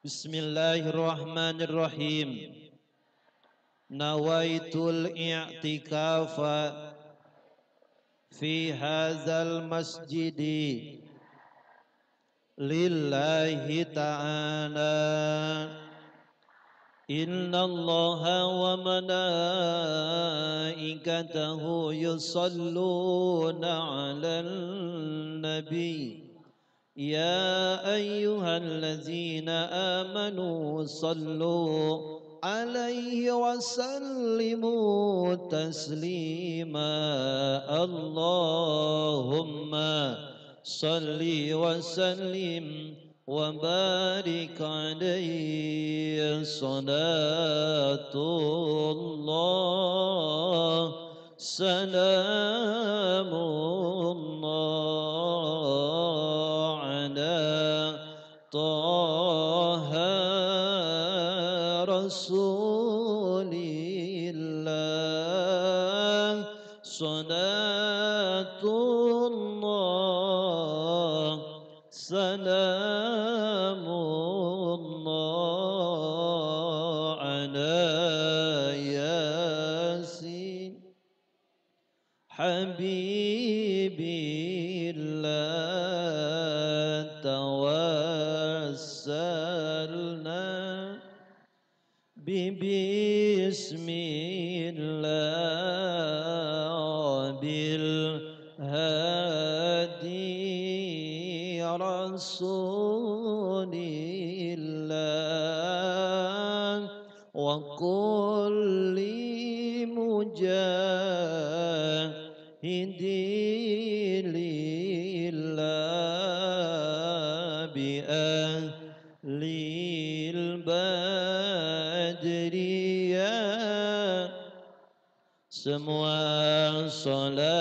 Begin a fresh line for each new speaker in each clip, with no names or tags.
Bismillahirrahmanirrahim. Nawaitul i'tikafa fi hadzal masjidi lillahi ta'ala. Inna Allaha wa malaikatahu yusalluna 'alan nabi. Ya ayyuhallazina amanu sallu alaihi wa sallimu taslima. Allahumma salli wa sallim wa barik alaihi. Salatullah salamullah ala Taha Rasulillah. Salatullah salamullah ala Yasin Habibillah. Tawassalna Bismillah bil hadi Rasulillah wa kulli mujahidin lillah bi ahlil badriyah. Semua salatullah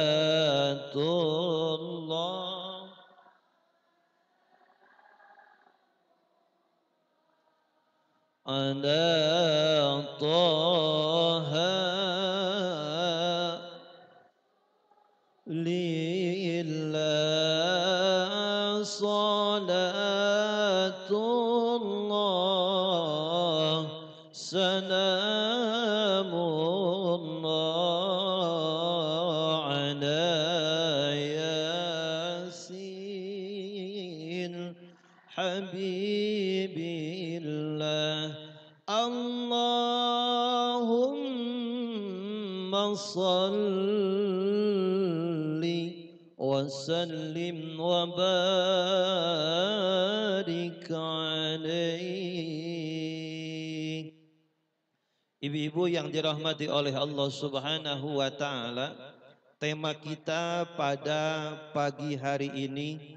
ala Taha lillah. Salatullah salamullah ala Yasin Habibillah. Allahumma salli wa sallim wa barik alaihi. Ibu-ibu yang dirahmati oleh Allah Subhanahu wa taala, tema kita pada pagi hari ini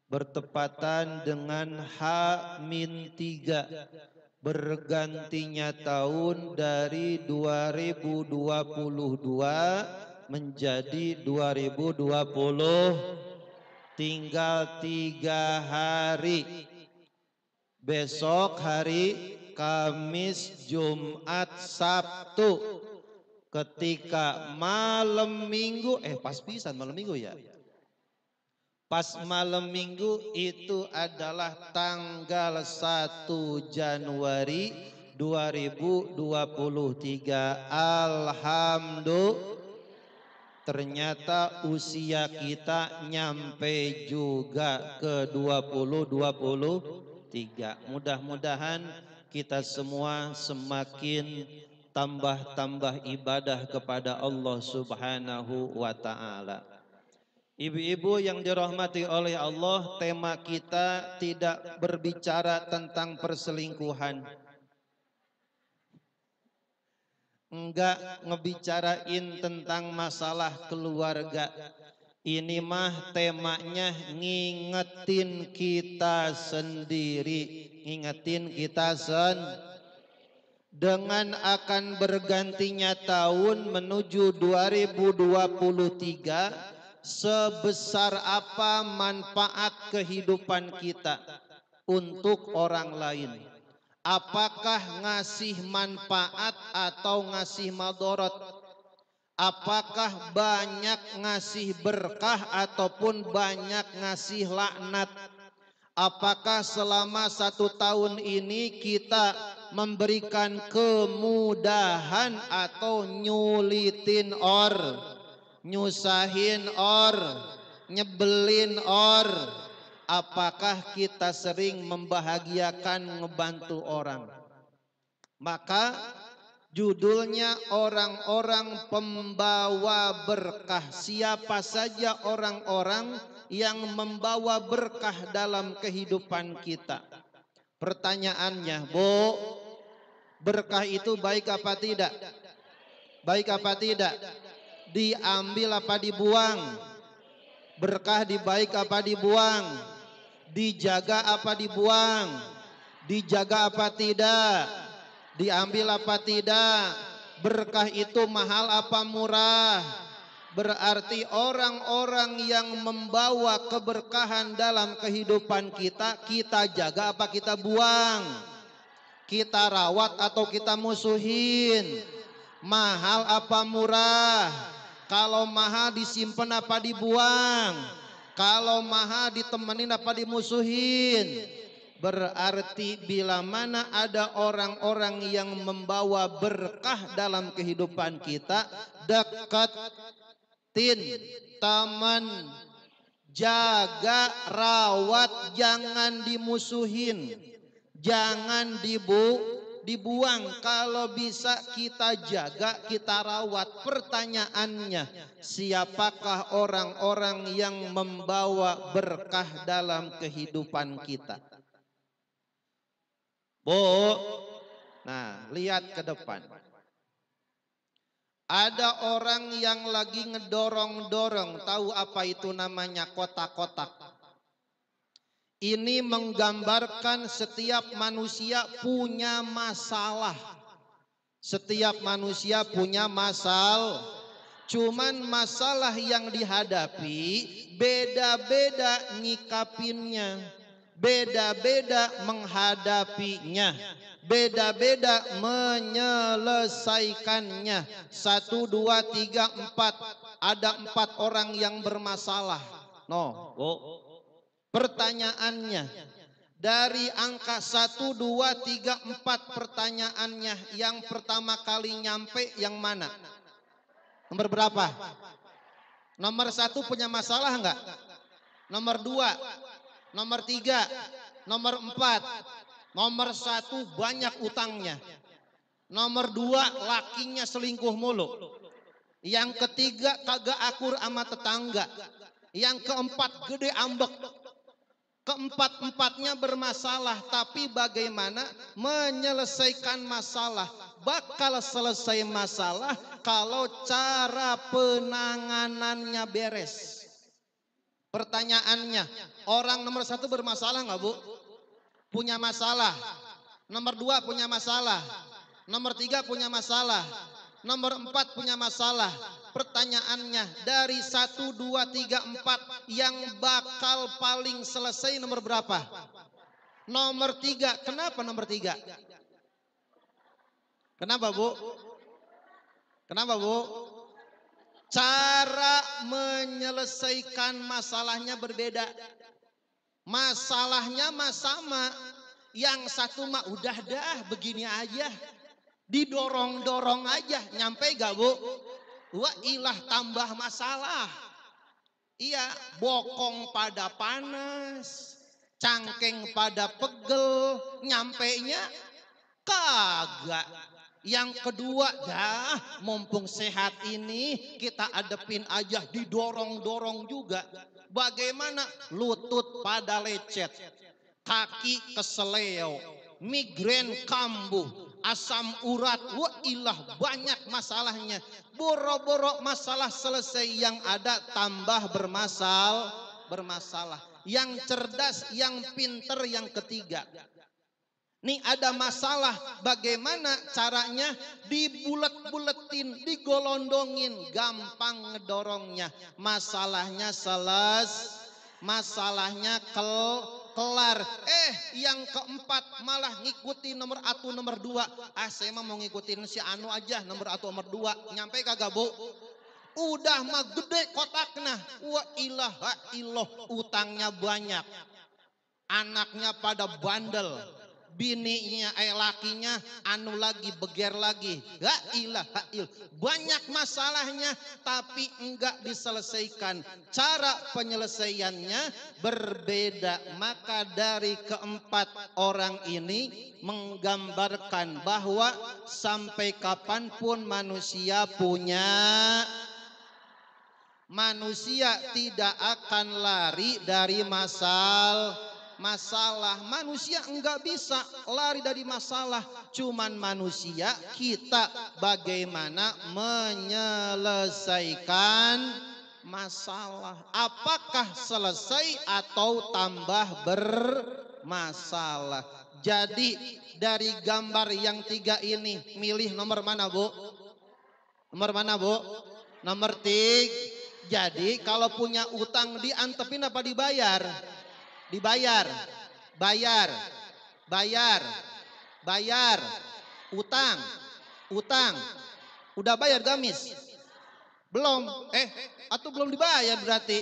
bertepatan dengan H-3, bergantinya tahun dari 2022 menjadi 2020. Tinggal 3 hari. Besok hari Kamis, Jumat, Sabtu. Ketika malam minggu, pas pisan malam minggu ya. Pas malam minggu itu adalah tanggal 1 Januari 2023. Alhamdulillah. Ternyata usia kita nyampe juga ke 2023. Mudah-mudahan kita semua semakin tambah ibadah kepada Allah Subhanahu wa taala. Ibu-ibu yang dirahmati oleh Allah, tema kita tidak berbicara tentang perselingkuhan. Enggak ngebicarain tentang masalah keluarga. Ini mah temanya ngingetin kita sendiri, ngingetin kita dengan akan bergantinya tahun menuju 2023, sebesar apa manfaat kehidupan kita untuk orang lain. Apakah ngasih manfaat atau ngasih madorot? Apakah banyak ngasih berkah ataupun banyak ngasih laknat? Apakah selama 1 tahun ini kita memberikan kemudahan atau nyulitin nyusahin nyebelin apakah kita sering membahagiakan ngebantu orang? Maka judulnya orang-orang pembawa berkah. Siapa saja orang-orang yang membawa berkah dalam kehidupan kita. Pertanyaannya, Bu, berkah itu baik apa tidak? Baik apa tidak? Diambil apa dibuang? Berkah dibaik apa dibuang? Dijaga apa dibuang? Dijaga apa tidak? Diambil apa tidak? Berkah itu mahal apa murah? Berarti orang-orang yang membawa keberkahan dalam kehidupan kita, kita jaga apa kita buang? Kita rawat atau kita musuhin? Mahal apa murah? Kalau mahal disimpan apa dibuang? Kalau mahal ditemenin apa dimusuhin? Berarti bila mana ada orang-orang yang membawa berkah dalam kehidupan kita, deketin, teman, jaga, rawat, jangan dimusuhin, jangan dibuang. Kalau bisa kita jaga, kita rawat. Pertanyaannya, siapakah orang-orang yang membawa berkah dalam kehidupan kita? Bu, nah lihat ke depan. Ada orang yang lagi ngedorong-dorong, tahu apa itu namanya kotak-kotak. Ini menggambarkan setiap manusia punya masalah. Setiap manusia punya masalah. Cuman masalah yang dihadapi beda-beda nyikapinnya. Beda-beda menghadapinya, beda-beda menyelesaikannya. 1, 2, 3, 4. Ada 4 orang yang bermasalah. Pertanyaannya, dari angka 1, 2, 3, 4 pertanyaannya, yang pertama kali nyampe yang mana? Nomor berapa? Nomor 1 punya masalah enggak? Nomor 2, nomor 3, nomor 4. Nomor 1 banyak utangnya. Nomor 2 lakinya selingkuh mulu. Yang ketiga kagak akur sama tetangga. Yang keempat gede ambek. Keempat-empatnya bermasalah, tapi bagaimana menyelesaikan masalah? Bakal selesai masalah kalau cara penanganannya beres. Pertanyaannya, orang nomor 1 bermasalah nggak Bu? Punya masalah. Nomor 2 punya masalah. Nomor 3 punya masalah. Nomor 4 punya masalah. Pertanyaannya, dari 1, 2, 3, 4 yang bakal paling selesai nomor berapa? Nomor 3. Kenapa nomor 3? Kenapa Bu? Kenapa Bu? Cara menyelesaikan masalahnya berbeda. Masalahnya sama. Yang satu mah udah dah begini aja. Didorong-dorong aja. Nyampe gak Bu? Wah ilah tambah masalah. Iya, bokong pada panas. Cangkeng pada pegel. Nyampenya kagak. Yang kedua, dah mumpung sehat ini kita adepin aja, didorong-dorong juga. Bagaimana? Lutut pada lecet, kaki keseleo, migrain kambuh, asam urat, wah ilah banyak masalahnya. Boro-boro masalah selesai, yang ada tambah bermasalah. Yang cerdas, yang pinter, yang ketiga. Nih ada masalah, bagaimana caranya? Dibulet-buletin, digolondongin, gampang ngedorongnya. Masalahnya masalahnya kelar. Yang keempat malah ngikutin nomor 1, nomor 2. Saya mah mau ngikutin si Anu aja, nomor 1, nomor 2. Nyampe kagak Bu? Udah mah gede kotaknya. Wa ilaha illallah, utangnya banyak. Anaknya pada bandel, bininya lakinya anu lagi beger lagi, la ilaha il, banyak masalahnya tapi enggak diselesaikan. Cara penyelesaiannya berbeda. Maka dari keempat orang ini menggambarkan bahwa sampai kapanpun manusia tidak akan lari dari masalah. Manusia enggak bisa lari dari masalah. Cuman manusia kita bagaimana menyelesaikan masalah. Apakah selesai atau tambah bermasalah. Jadi dari gambar yang 3 ini milih nomor mana, Bu? Nomor mana, Bu? Nomor 3. Jadi kalau punya utang diantepin apa dibayar? Dibayar. Bayar. Utang. Udah bayar gamis? Belum. Atau belum dibayar berarti.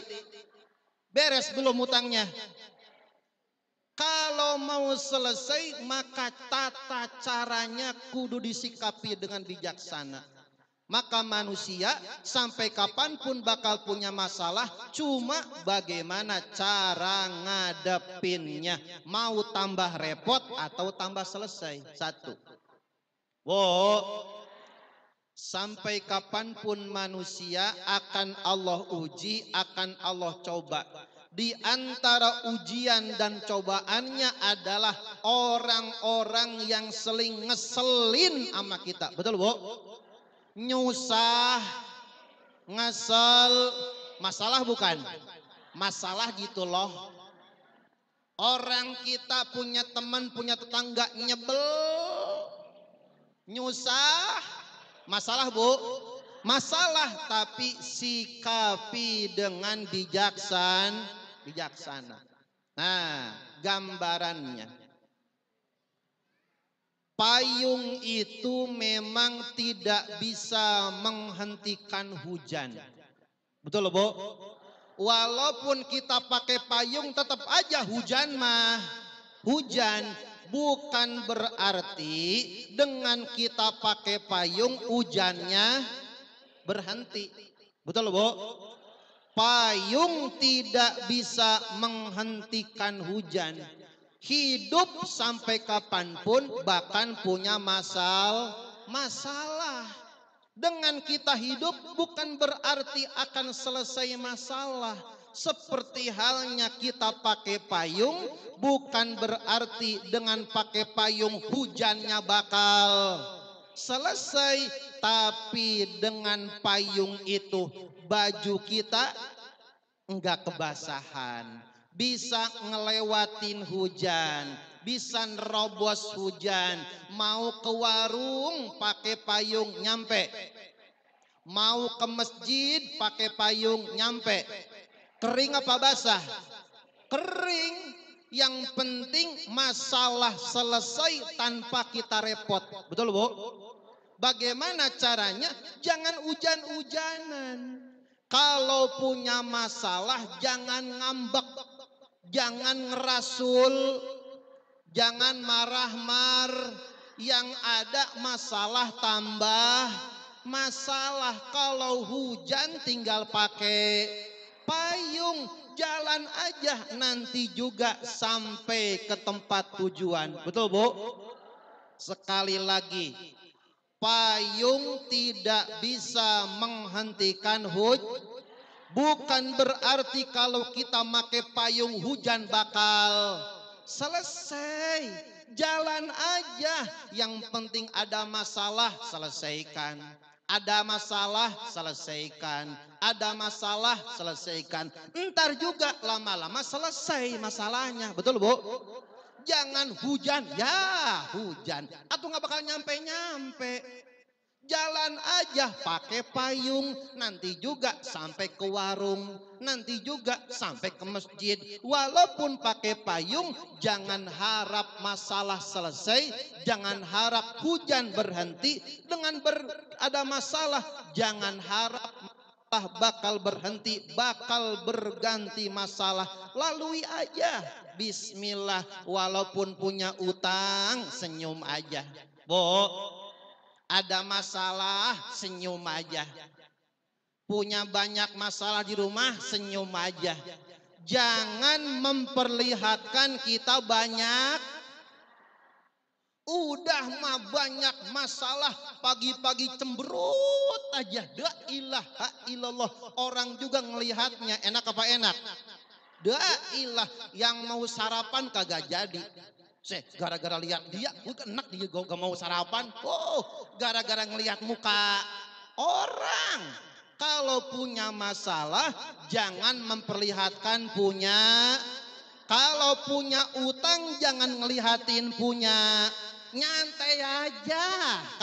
Beres belum utangnya. Kalau mau selesai maka tata caranya kudu disikapi dengan bijaksana. Maka manusia sampai kapanpun bakal punya masalah, cuma bagaimana cara ngadepinnya. Mau tambah repot atau tambah selesai? Satu. Sampai kapanpun manusia akan Allah uji, akan Allah coba. Di antara ujian dan cobaannya adalah orang-orang yang seling ngeselin sama kita. Betul, Bu? Nyusah, ngesel, masalah bukan? Masalah gitu loh. Orang kita punya teman, punya tetangga nyebel, nyusah, masalah, Bu? Masalah, tapi sikapi dengan bijaksana. Nah, gambarannya. Payung itu memang tidak bisa menghentikan hujan. Betul, Bu? Walaupun kita pakai payung tetap aja hujan mah. Hujan bukan berarti dengan kita pakai payung hujannya berhenti. Betul, Bu? Payung tidak bisa menghentikan hujan. Hidup sampai kapanpun bahkan punya masalah. Dengan kita hidup bukan berarti akan selesai masalah. Seperti halnya kita pakai payung, bukan berarti dengan pakai payung hujannya bakal selesai. Tapi dengan payung itu baju kita enggak kebasahan, bisa ngelewatin hujan, bisa nerobos hujan. Mau ke warung pakai payung nyampe, mau ke masjid pakai payung nyampe. Kering apa basah? Kering. Yang penting masalah selesai tanpa kita repot. Betul, Bu? Bagaimana caranya? Jangan hujan-hujanan. Kalau punya masalah jangan ngambek, jangan ngerasul, jangan marah-mar. Yang ada masalah tambah masalah. Kalau hujan tinggal pakai payung, jalan aja, nanti juga sampai ke tempat tujuan. Betul, Bu? Sekali lagi, payung tidak bisa menghentikan hujan. Bukan berarti kalau kita pakai payung hujan bakal selesai. Jalan aja. Yang penting ada masalah selesaikan. Ada masalah selesaikan. Ada masalah selesaikan. Ntar juga lama-lama selesai masalahnya. Betul, Bu? Jangan hujan, ya hujan, atau nggak bakal nyampe-nyampe. Jalan aja pakai payung, nanti juga sampai ke warung, nanti juga sampai ke masjid. Walaupun pakai payung, jangan harap masalah selesai, jangan harap hujan berhenti. Dengan ada masalah, jangan harap bakal berhenti, bakal berganti masalah. Lalui aja. Bismillah. Walaupun punya utang, senyum aja. Bu, ada masalah, senyum aja. Punya banyak masalah di rumah, senyum aja. Jangan memperlihatkan kita banyak. Udah mah banyak masalah, pagi-pagi cemberut aja. La ilaha illallah. Orang juga ngelihatnya enak apa enak? La ilah, yang mau sarapan kagak jadi. Gara-gara lihat dia, gue enak dia gak mau sarapan. Oh, gara-gara ngelihat muka orang. Kalau punya masalah, jangan memperlihatkan punya. Kalau punya utang, jangan ngelihatin punya. Nyantai aja,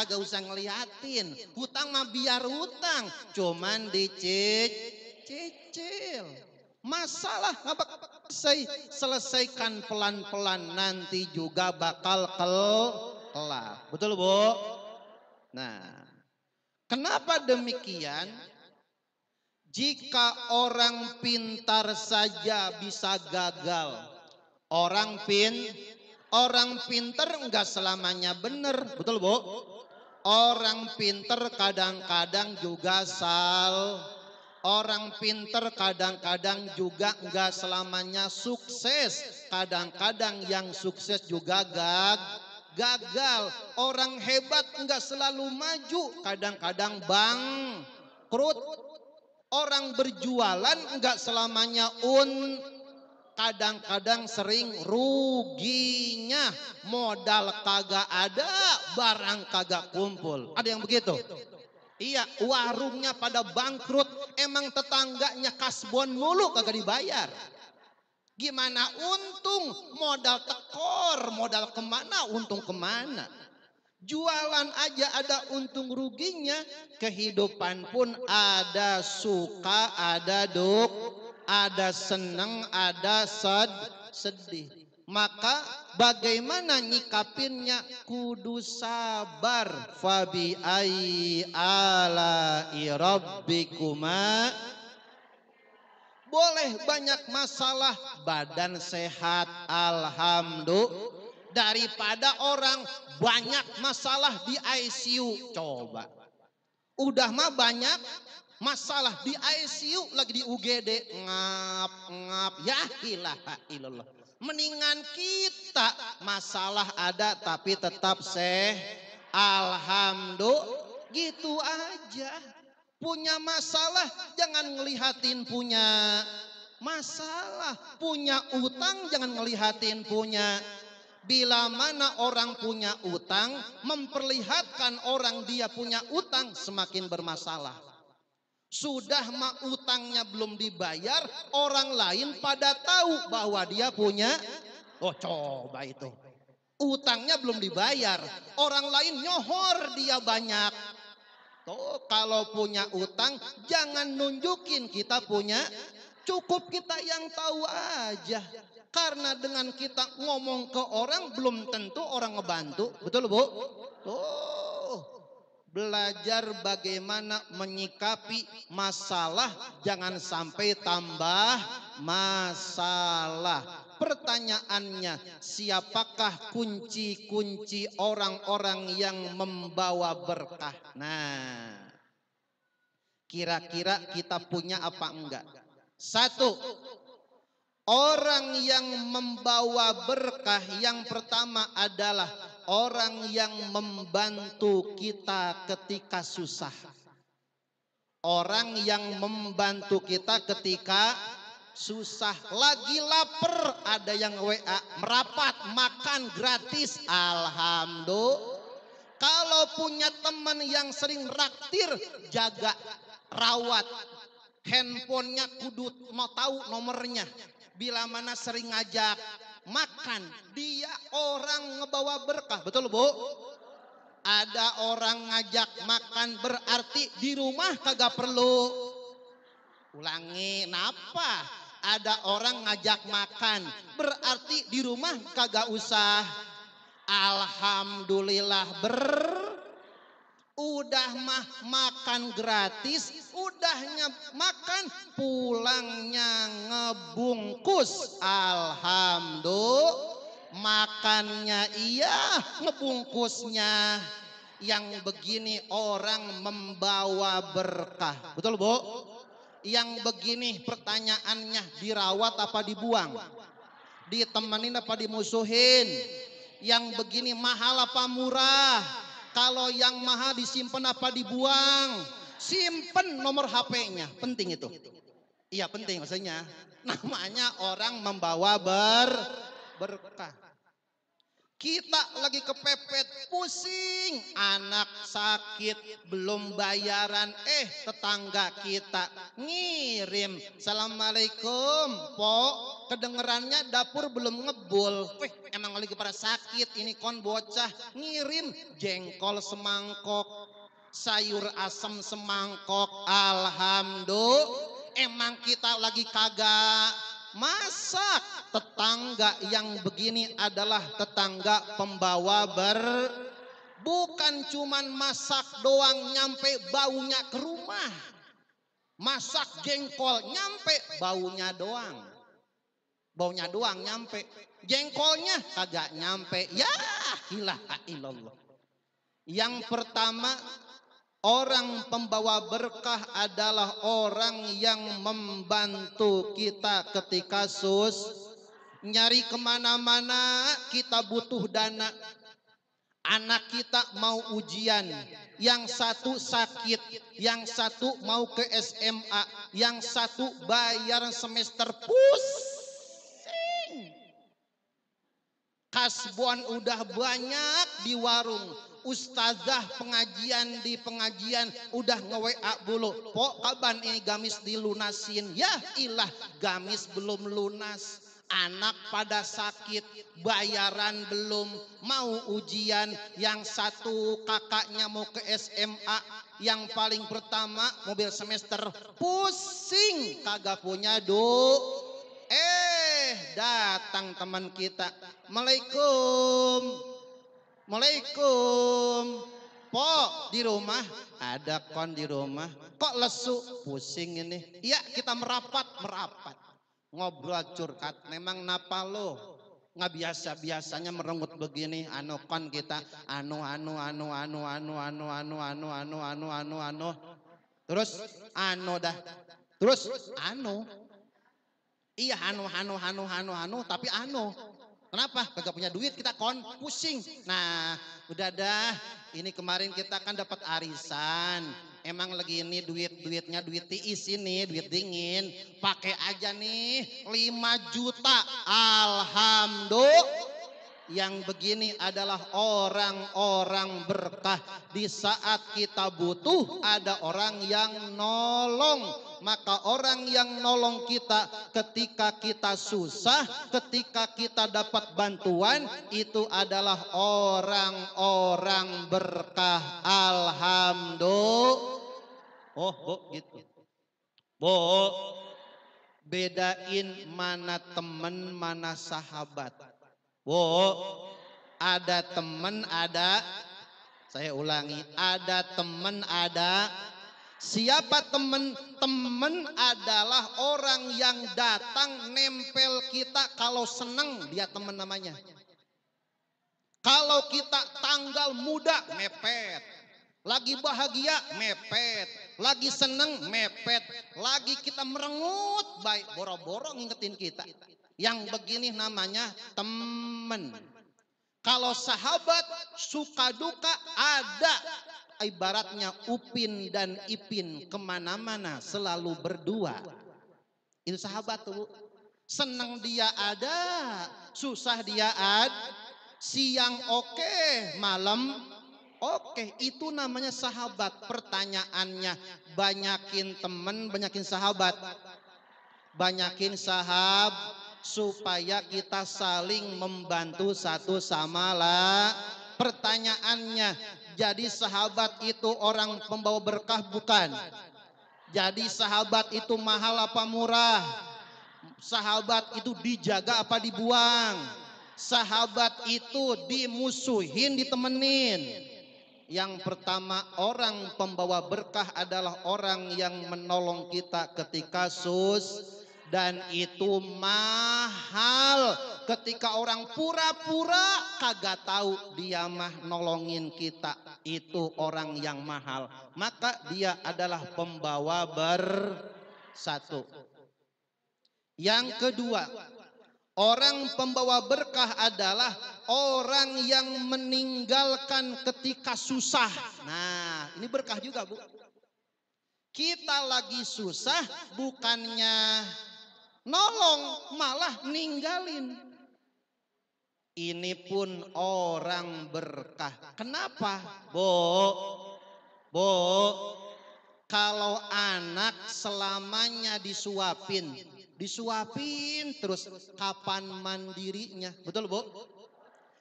kagak usah ngeliatin. Hutang mah biar hutang, cuman dicicil. Masalah nggak bakal selesaikan pelan-pelan, nanti juga bakal kelar. Betul Bu? Nah, kenapa demikian? Jika orang pintar saja bisa gagal, orang pintar enggak selamanya benar, betul Bu? Orang pintar kadang-kadang juga orang pintar kadang-kadang juga enggak selamanya sukses, kadang-kadang yang sukses juga gagal. Orang hebat enggak selalu maju, kadang-kadang bangkrut. Orang berjualan enggak selamanya kadang-kadang sering ruginya. Modal kagak ada, barang kagak kumpul. Ada yang begitu? Iya, warungnya pada bangkrut. Emang tetangganya kasbon mulu kagak dibayar. Gimana untung? Modal tekor, modal kemana, untung kemana? Jualan aja ada untung ruginya. Kehidupan pun ada suka, ada ada senang, ada sedih. Maka bagaimana nyikapinnya? Kudu sabar. Fabi ai ala rabbikuma. Boleh banyak masalah, badan sehat, alhamdulillah. Daripada orang banyak masalah di ICU. Coba. Udah mah banyak masalah di ICU, lagi di UGD. Ngap. Ya ilaha illallah. Mendingan kita masalah ada tapi tetap alhamdulillah. Gitu aja. Punya masalah jangan ngelihatin punya masalah. Punya utang jangan ngelihatin punya. Bila mana orang punya utang, memperlihatkan orang dia punya utang, semakin bermasalah. Sudah mah utangnya belum dibayar, orang lain pada tahu bahwa dia punya. Oh coba itu. Utangnya belum dibayar, orang lain nyohor dia banyak. Tuh, kalau punya utang, jangan nunjukin kita punya. Cukup kita yang tahu aja. Karena dengan kita ngomong ke orang belum tentu orang ngebantu. Betul Bu? Tuh, belajar bagaimana menyikapi masalah. Jangan sampai tambah masalah. Pertanyaannya, siapakah kunci-kunci orang-orang yang membawa berkah? Nah, kira-kira kita punya apa enggak? Satu, orang yang membawa berkah yang pertama adalah orang yang membantu kita ketika susah. Orang yang membantu kita ketika susah. Lagi lapar, ada yang WA, merapat, makan gratis, alhamdulillah. Kalau punya teman yang sering raktir, jaga, rawat. Handphonenya kudu mau tahu nomornya. Bila mana sering ngajak makan, dia orang ngebawa berkah. Betul Bu? Ada orang ngajak makan berarti di rumah kagak perlu. Ulangi, napa? Ada orang ngajak makan berarti di rumah kagak usah. Alhamdulillah Udah mah makan gratis, udahnya makan pulangnya ngebungkus. Alhamdulillah, makannya iya, ngebungkusnya. Yang begini orang membawa berkah. Betul Bu? Yang begini pertanyaannya, dirawat apa dibuang? Ditemenin apa dimusuhin? Yang begini mahal apa murah? Kalau yang mahal disimpan apa dibuang? Simpen nomor HP-nya, penting itu. Iya penting maksudnya. Namanya orang membawa berkah. Kita lagi kepepet, pusing, anak sakit, belum bayaran, tetangga kita ngirim, Assalamualaikum, Pok, kedengerannya dapur belum ngebul. Emang lagi pada sakit, ini kon bocah, ngirim jengkol semangkok, sayur asam semangkok, alhamdulillah. Emang kita lagi kagak masak. Tetangga yang begini adalah tetangga pembawa bukan cuman masak doang nyampe baunya ke rumah. Masak jengkol nyampe baunya doang. Baunya doang nyampe. Jengkolnya kagak nyampe. Ya ilaha illallah. Yang pertama, orang pembawa berkah adalah orang yang membantu kita ketika nyari kemana-mana kita butuh dana. Anak kita mau ujian, yang satu sakit, yang satu mau ke SMA, yang satu bayar semester pusing. Kasbon udah banyak di warung, ustazah pengajian di pengajian udah nge-WA dulu, Pok kapan ini gamis dilunasin? Ya ilah, gamis belum lunas. Anak pada sakit, bayaran belum, mau ujian, yang satu kakaknya mau ke SMA, yang paling pertama mobil semester, pusing kagak punya datang teman kita, Assalamualaikum, Pok di rumah? Ada kon di rumah. Kok lesu? Pusing ini. Iya kita merapat. Ngobrol curhat, memang napa lo? Nggak biasanya merengut begini, kon kita terus dah terus iya tapi kenapa? Kagak punya duit, kita pusing. Nah udah dah, ini kemarin kita kan dapat arisan. Emang lagi ini duitnya duit tiis ini, duit dingin. Pakai aja nih 5 juta. Alhamdulillah. Yang begini adalah orang-orang berkah. Di saat kita butuh ada orang yang nolong. Maka orang yang nolong kita ketika kita susah, ketika kita dapat bantuan, itu adalah orang-orang berkah. Alhamdulillah. Oh Bu gitu. Bu, bedain mana teman mana sahabat. Bu, ada teman ada, saya ulangi, ada teman ada. Siapa teman? Teman adalah orang yang datang nempel kita kalau senang, dia teman namanya. Kalau kita tanggal muda mepet, lagi bahagia mepet, lagi seneng mepet, lagi kita merengut baik boro-boro ngingetin kita. Yang begini namanya teman. Kalau sahabat suka duka ada, ibaratnya Upin dan Ipin kemana-mana selalu berdua. Itu sahabat tuh. Seneng dia ada, susah dia ada, siang oke, malam oke, itu namanya sahabat. Pertanyaannya, banyakin teman, banyakin sahabat. Banyakin sahabat supaya kita saling membantu satu sama lain. Pertanyaannya, jadi sahabat itu orang pembawa berkah bukan? Jadi sahabat itu mahal apa murah? Sahabat itu dijaga apa dibuang? Sahabat itu dimusuhin ditemenin? Yang pertama, orang pembawa berkah adalah orang yang menolong kita ketika dan itu mahal. Ketika orang pura-pura kagak tahu dia mah nolongin kita, itu orang yang mahal. Maka dia adalah pembawa bersatu. Yang kedua, orang pembawa berkah adalah orang yang meninggalkan ketika susah. Nah, ini berkah juga, Bu. Kita lagi susah, bukannya nolong, malah ninggalin. Ini pun orang berkah. Kenapa? Bo, kalau anak selamanya disuapin terus kapan mandirinya? Betul, Bu?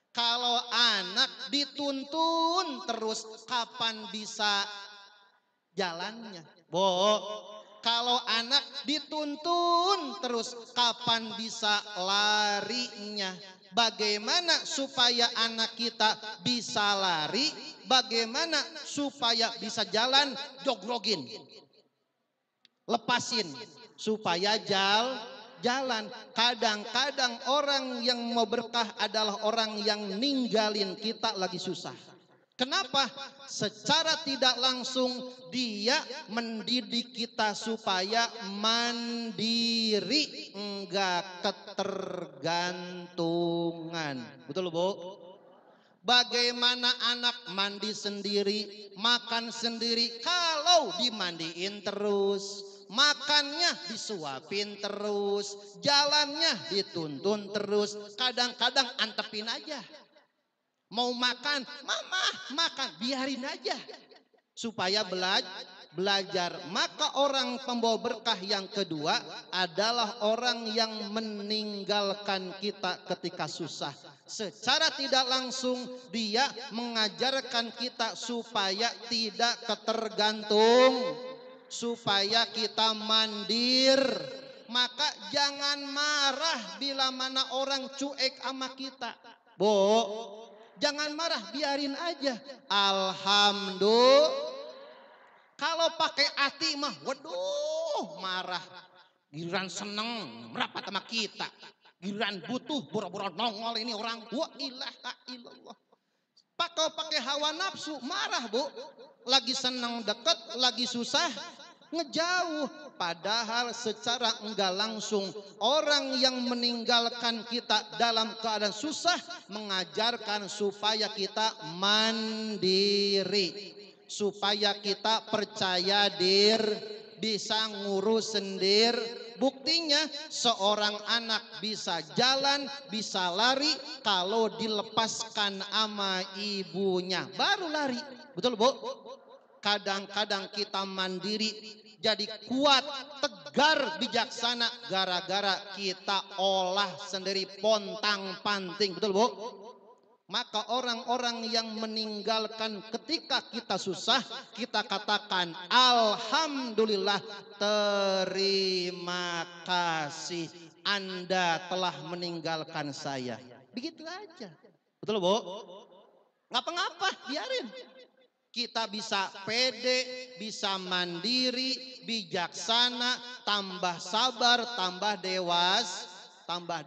Kalau anak dituntun terus kapan bisa jalannya? Kalau anak dituntun terus kapan bisa larinya? Bagaimana supaya anak kita bisa lari? Bagaimana supaya bisa jalan? Jogrogin, lepasin supaya jalan. Kadang-kadang orang yang mau berkah adalah orang yang ninggalin kita lagi susah. Kenapa? Secara tidak langsung dia mendidik kita supaya mandiri, enggak ketergantungan. Betul, Bu? Bagaimana anak mandi sendiri, makan sendiri kalau dimandiin terus, makannya disuapin terus, jalannya dituntun terus, kadang-kadang antepin aja. Mau makan, mama makan, biarin aja supaya belajar. Maka orang pembawa berkah yang kedua adalah orang yang meninggalkan kita ketika susah. Secara tidak langsung dia mengajarkan kita supaya tidak ketergantung, supaya kita mandir. Maka jangan marah bila mana orang cuek sama kita, jangan marah, biarin aja. Alhamdulillah. Kalau pakai hati mah, waduh, marah. Giliran seneng merapat sama kita, giliran butuh boro-boro nongol ini orang. Wa ilaha illallah. Pakai hawa nafsu, marah, Bu. Lagi seneng deket, lagi susah ngejauh. Padahal secara enggak langsung orang yang meninggalkan kita dalam keadaan susah mengajarkan supaya kita mandiri, supaya kita percaya diri, bisa ngurus sendiri. Buktinya seorang anak bisa jalan, bisa lari kalau dilepaskan sama ibunya, baru lari. Betul, Bu? Kadang-kadang kita mandiri jadi kuat, tegar, bijaksana gara-gara kita olah sendiri, pontang panting. Betul, Bu? Maka orang-orang yang meninggalkan ketika kita susah, kita katakan alhamdulillah, terima kasih Anda telah meninggalkan saya. Begitu aja. Betul, Bu? Ngapa-ngapa, biarin. Kita bisa pede, bisa mandiri, bijaksana, tambah sabar, tambah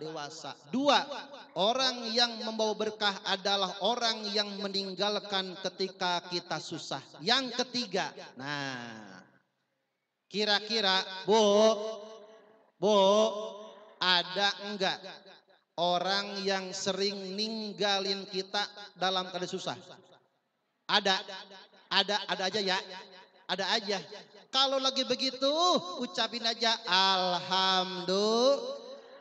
dewasa. Dua, orang yang membawa berkah adalah orang yang meninggalkan ketika kita susah. Yang ketiga, nah, kira-kira Bu, ada enggak orang yang sering ninggalin kita dalam keadaan susah? Ada aja ya, ada aja. Kalau lagi begitu ucapin aja alhamdulillah,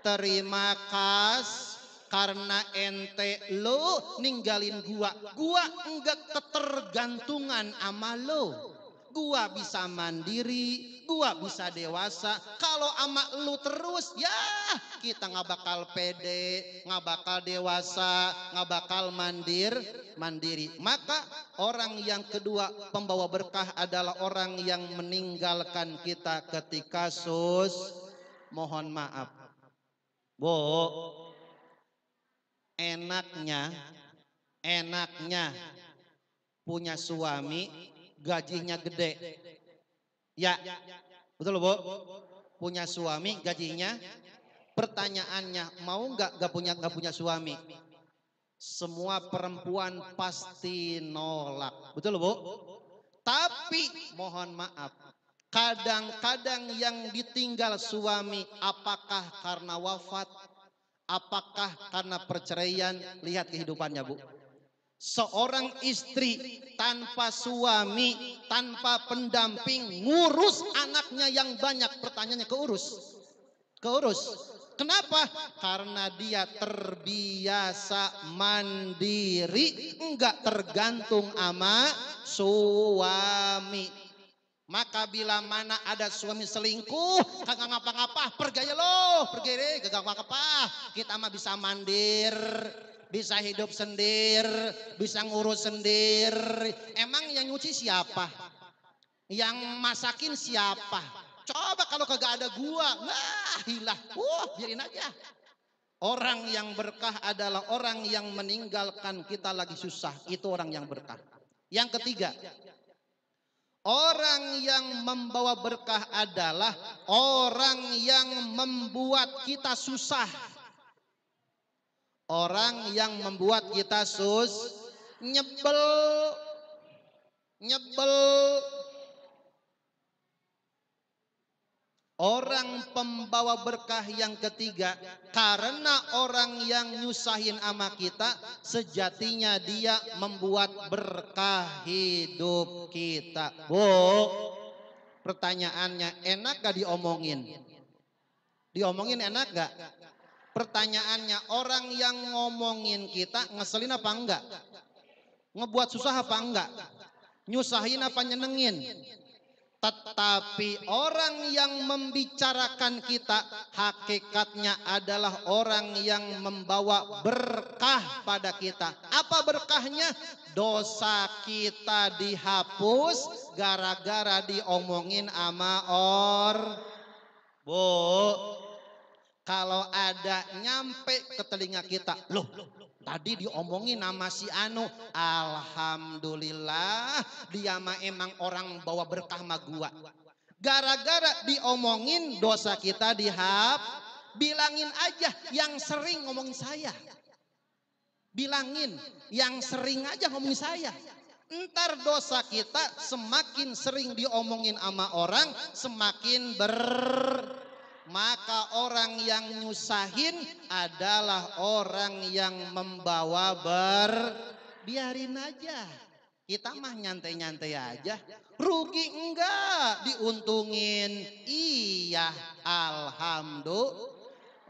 terima kasih karena ente lo ninggalin gua enggak ketergantungan sama lo. Gua bisa mandiri, gua bisa dewasa. Kalau ama lu terus, ya kita nggak bakal pede, nggak bakal dewasa, nggak bakal mandiri. Maka orang yang kedua pembawa berkah adalah orang yang meninggalkan kita ketika mohon maaf, Bu, enaknya punya suami gajinya gede. Ya, betul Bu? Punya suami gajinya. Pertanyaannya, mau nggak punya suami? Semua perempuan pasti nolak. Betul Bu? Tapi mohon maaf, kadang-kadang yang ditinggal suami apakah karena wafat, apakah karena perceraian? Lihat kehidupannya Bu. Seorang istri tanpa suami, tanpa pendamping, ngurus anaknya yang banyak. Pertanyaannya, keurus? Keurus. Kenapa? Karena dia terbiasa mandiri, enggak tergantung sama suami. Maka bila mana ada suami selingkuh, kagak ngapa-ngapa, pergi aja loh, pergi deh, kagak ngapa-ngapa. Kita mah bisa mandir, bisa hidup sendir, bisa ngurus sendir. Emang yang nyuci siapa? Yang masakin siapa? Coba kalau kagak ada gua, nah hilah, biarin aja. Orang yang berkah adalah orang yang meninggalkan kita lagi susah, itu orang yang berkah. Yang ketiga, orang yang membawa berkah adalah orang yang membuat kita susah. Orang yang membuat kita nyebel. Orang pembawa berkah yang ketiga, karena orang yang nyusahin ama kita, sejatinya dia membuat berkah hidup kita. Bu, pertanyaannya, enak gak diomongin? Diomongin enak gak? Pertanyaannya, orang yang ngomongin kita ngeselin apa enggak? Ngebuat susah apa enggak? Nyusahin apa nyenengin? Tetapi orang yang membicarakan kita hakikatnya adalah orang yang membawa berkah pada kita. Apa berkahnya? Dosa kita dihapus gara-gara diomongin ama Bu, kalau ada nyampe ke telinga kita, loh tadi diomongin nama si Anu, alhamdulillah dia mah emang orang bawa berkah sama gua. Gara-gara diomongin dosa kita bilangin aja yang sering ngomongin saya. Bilangin yang sering aja ngomongin saya. Ntar dosa kita semakin sering diomongin sama orang, semakin maka orang yang nyusahin adalah orang yang membawa biarin aja. Kita mah nyantai-nyantai aja. Rugi enggak, diuntungin. Iya, alhamdulillah.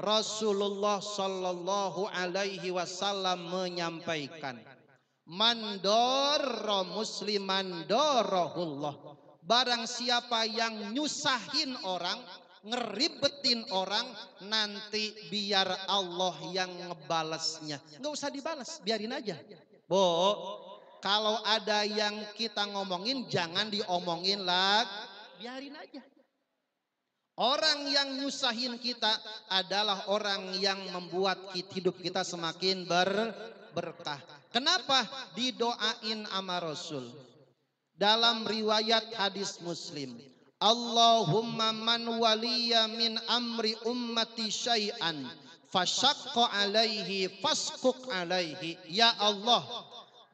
Rasulullah sallallahu alaihi wasallam menyampaikan, mandorro musliman dorohullah. Barang siapa yang nyusahin orang, ngeribetin orang, nanti biar Allah yang ngebalesnya. Nggak usah dibalas, biarin aja. Bu, kalau ada yang kita ngomongin jangan diomongin lagi, biarin aja. Orang yang nyusahin kita adalah orang yang membuat hidup kita semakin berkah. Kenapa? Didoain sama Rasul. Dalam riwayat hadis Muslim, Allahumma man waliya min amri ummati syai'an fasyaqqa alaihi fasquq alaihi. Ya Allah,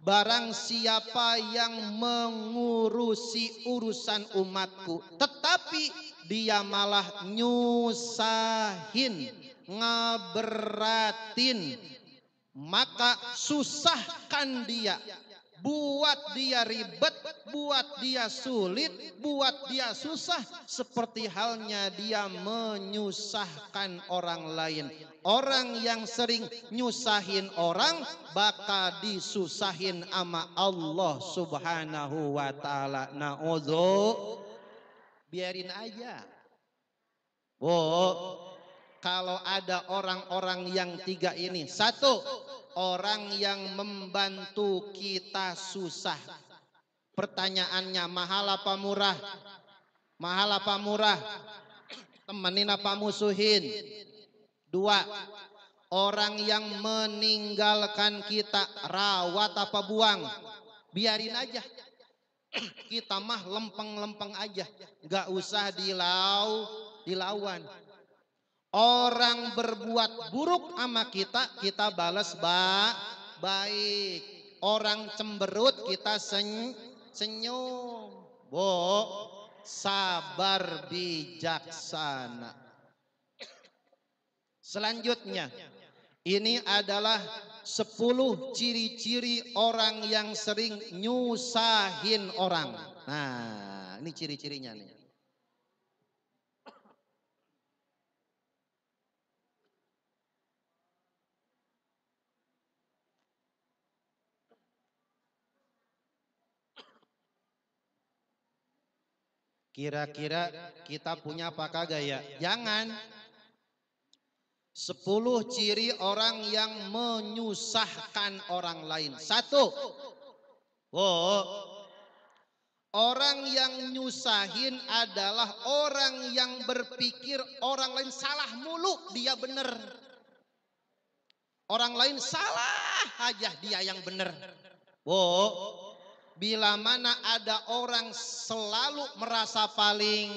barang siapa yang mengurusi urusan umatku tetapi dia malah nyusahin, ngeberatin, maka susahkan dia, buat dia ribet, buat dia sulit, buat dia susah, seperti halnya dia menyusahkan orang lain. Orang yang sering nyusahin orang bakal disusahin sama Allah subhanahu wa ta'ala. Na'udzu, biarin aja. Bu, kalau ada orang-orang yang tiga ini, satu, orang yang membantu kita susah. Pertanyaannya, mahal apa murah? Mahal apa murah? Temenin apa musuhin? Dua, orang yang meninggalkan kita, rawat apa buang? biarin aja. Kita mah lempeng-lempeng aja, nggak usah dilawan. Orang berbuat buruk sama kita, kita balas baik. Orang cemberut kita senyum. Sabar bijaksana. Selanjutnya, ini adalah 10 ciri-ciri orang yang sering nyusahin orang. Nah, ini ciri-cirinya nih. Kira-kira kita punya apa kagak ya? Jangan. 10 ciri orang yang menyusahkan orang lain. 1. Orang yang nyusahin adalah orang yang berpikir orang lain salah mulu, dia bener. Orang lain salah aja, dia yang bener. Bila mana ada orang selalu merasa paling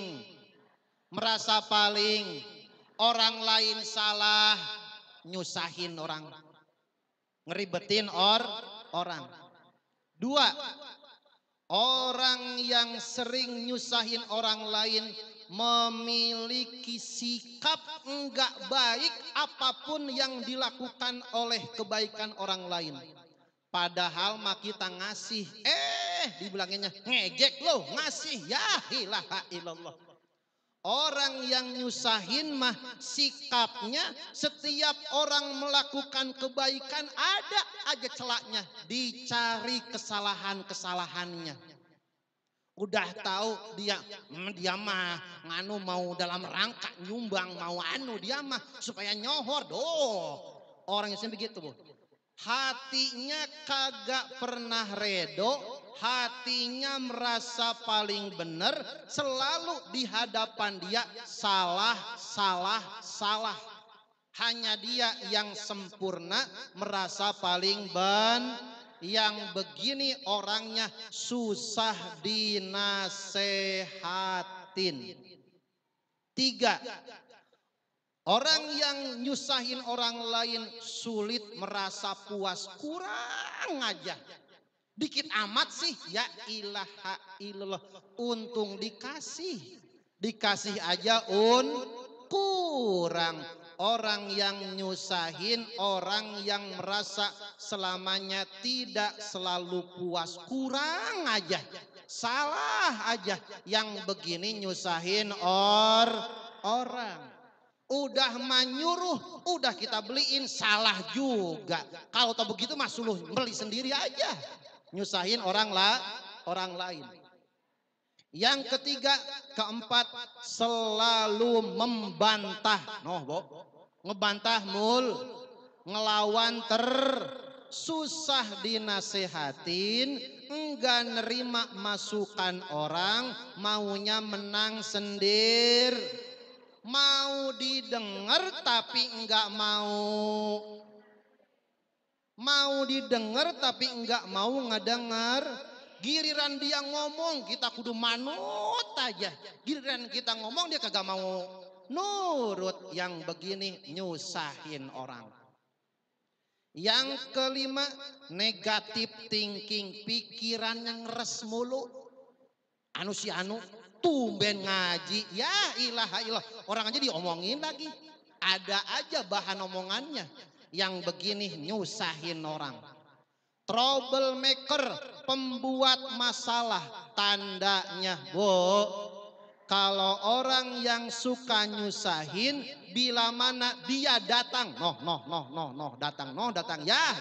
orang lain salah, nyusahin orang, ngeribetin orang. 2, orang yang sering nyusahin orang lain memiliki sikap enggak baik apapun yang dilakukan oleh kebaikan orang lain. Padahal mah kita ngasih, dibilangnya ngejek lo, ngasih, ya ilaha illallah. Orang yang nyusahin mah sikapnya setiap orang melakukan kebaikan ada aja celaknya, dicari kesalahannya. Udah tahu dia mah nganu mau dalam rangka nyumbang, mau dia mah supaya nyohor. Orang yang begitu, Bu. Hatinya kagak pernah redo, hatinya merasa paling benar, selalu di hadapan dia salah. Hanya dia yang sempurna, merasa paling yang begini orangnya susah dinasehatin. 3, orang yang nyusahin orang lain sulit merasa puas, kurang aja. Dikit amat sih, ya ilaha illallah. Untung dikasih aja kurang. Orang yang nyusahin, orang yang merasa selamanya tidak selalu puas, kurang aja, salah aja. Yang begini nyusahin orang. Udah menyuruh, udah kita beliin, salah juga. Kalau tak begitu mah suruh beli sendiri aja. Nyusahin orang lain. Yang ketiga, keempat, selalu membantah. Ngebantah ngelawan susah dinasehatin, enggak nerima masukan orang, maunya menang sendiri. Mau didengar tapi enggak mau didengar tapi enggak mau ngedengar. Giliran dia ngomong kita kudu manut aja, giliran kita ngomong dia kagak mau nurut. Yang begini nyusahin orang. Yang kelima, negatif thinking, pikiran yang ngeres mulu. Anu tumben ngaji, ya ilaha illallah, orang aja diomongin lagi, ada aja bahan omongannya. Yang begini nyusahin orang. Troublemaker, pembuat masalah. Tandanya, kalau orang yang suka nyusahin, bila mana dia datang, datang, ya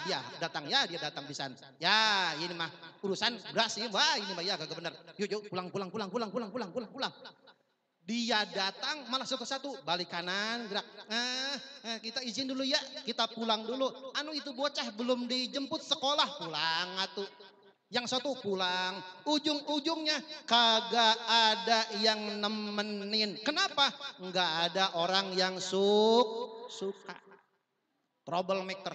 dia datang pisan. Ya ini mah urusan beras ini, wah ini mah ya kagak bener. Yuk pulang. Dia datang malah satu-satu balik kanan gerak. Kita izin dulu ya, kita pulang dulu. Anu itu bocah belum dijemput sekolah, pulang atuh. Yang satu pulang, ujung-ujungnya kagak ada yang nemenin. Kenapa? Enggak ada orang yang suka. Troublemaker,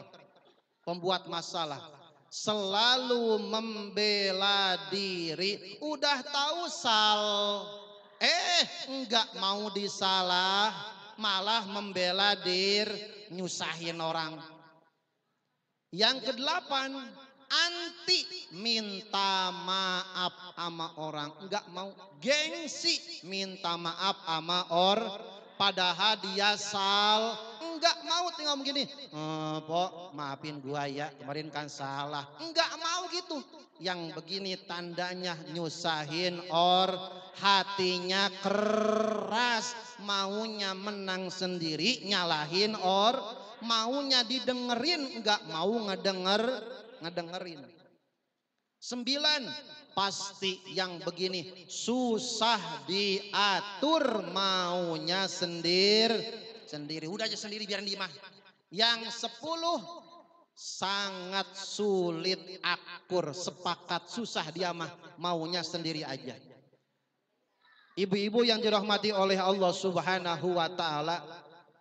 pembuat masalah. selalu membela diri, udah tahu enggak mau disalah, malah membela diri, nyusahin orang. Yang kedelapan, anti minta maaf sama orang, enggak mau, gengsi minta maaf sama padahal dia enggak mau tinggal begini, Pok maafin gua ya, kemarin kan salah, enggak mau gitu. Yang begini tandanya nyusahin hatinya keras, maunya menang sendiri, nyalahin maunya didengerin, enggak mau ngedengerin. 9, pasti yang begini susah diatur, maunya sendiri. Udah aja sendiri biarin di mah. Yang 10, sangat sulit akur, sepakat, susah dia mah, maunya sendiri aja. Ibu-ibu yang dirahmati oleh Allah Subhanahu wa taala,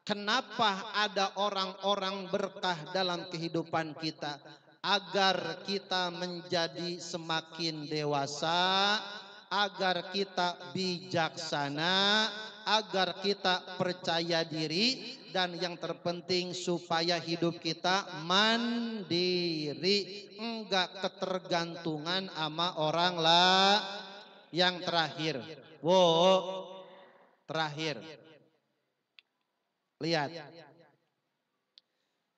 kenapa ada orang-orang berkah dalam kehidupan kita? Agar kita menjadi semakin dewasa, agar kita bijaksana, agar kita percaya diri, dan yang terpenting supaya hidup kita mandiri, enggak ketergantungan sama orang lah. Yang terakhir, terakhir, lihat,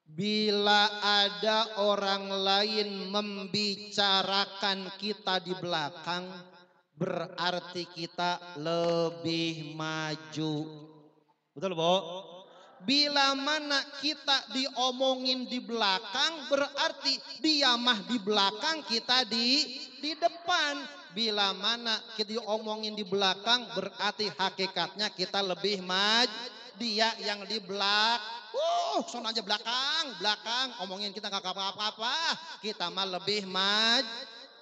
bila ada orang lain membicarakan kita di belakang, berarti kita lebih maju. Betul, Bu? Bila mana kita diomongin di belakang, berarti dia mah di belakang, kita di depan. Bila mana kita diomongin di belakang, berarti hakikatnya kita lebih maju. Dia yang di belakang, sono aja belakang, omongin kita gak apa-apa, kita mah lebih maju.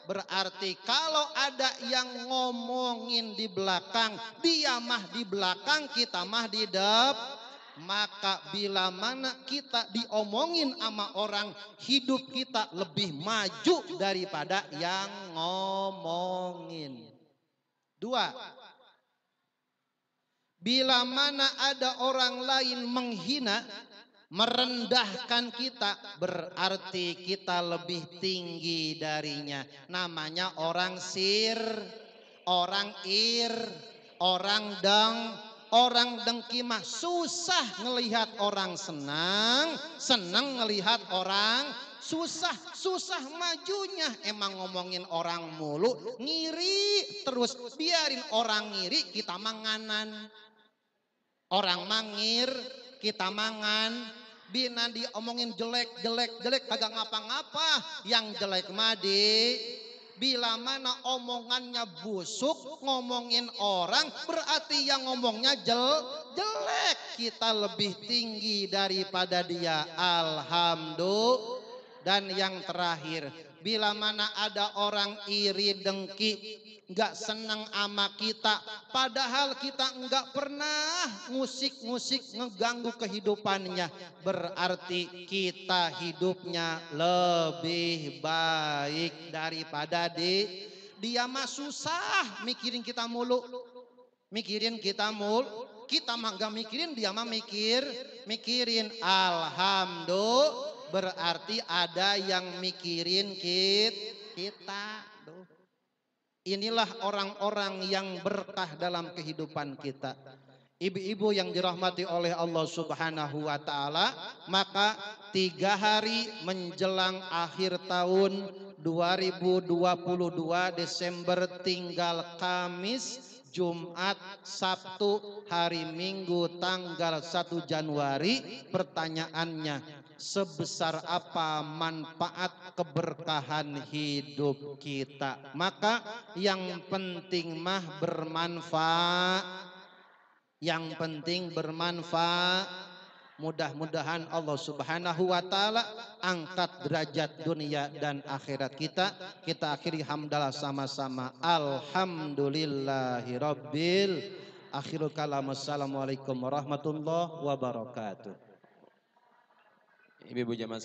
Berarti kalau ada yang ngomongin di belakang, dia mah di belakang, kita mah di depan. Maka bila mana kita diomongin sama orang, hidup kita lebih maju daripada yang ngomongin. 2, bila mana ada orang lain menghina, merendahkan kita, berarti kita lebih tinggi darinya. Namanya orang orang orang dengki mah susah ngelihat orang senang, senang ngelihat orang susah majunya. Emang ngomongin orang mulu, ngiri terus, biarin orang ngiri, kita manganan. Orang mangir, kita mangan. Bina diomongin jelek kagak ngapa-ngapa. Yang jelek madi, bila mana omongannya busuk, ngomongin orang, berarti yang ngomongnya jelek, kita lebih tinggi daripada dia. Alhamdulillah. Dan yang terakhir, bila mana ada orang iri dengki, nggak senang sama kita, padahal kita nggak pernah ngusik ngeganggu kehidupannya, berarti kita hidupnya lebih baik daripada dia mah susah mikirin kita mulu, kita mah nggak mikirin, dia mah mikirin. Alhamdulillah, berarti ada yang mikirin kita. Inilah orang-orang yang berkah dalam kehidupan kita. Ibu-ibu yang dirahmati oleh Allah Subhanahu wa taala, maka 3 hari menjelang akhir tahun 2022, Desember, tinggal Kamis, Jumat, Sabtu, hari Minggu tanggal 1 Januari. Pertanyaannya, sebesar apa manfaat keberkahan hidup kita? Maka yang penting mah bermanfaat. Yang penting bermanfaat. Mudah-mudahan Allah Subhanahu wa taala angkat derajat dunia dan akhirat kita. Kita akhiri hamdalah sama-sama. Alhamdulillahirabbil. Akhirul kalam. Assalamualaikum warahmatullahi wabarakatuh.
Ibu-ibu jamaah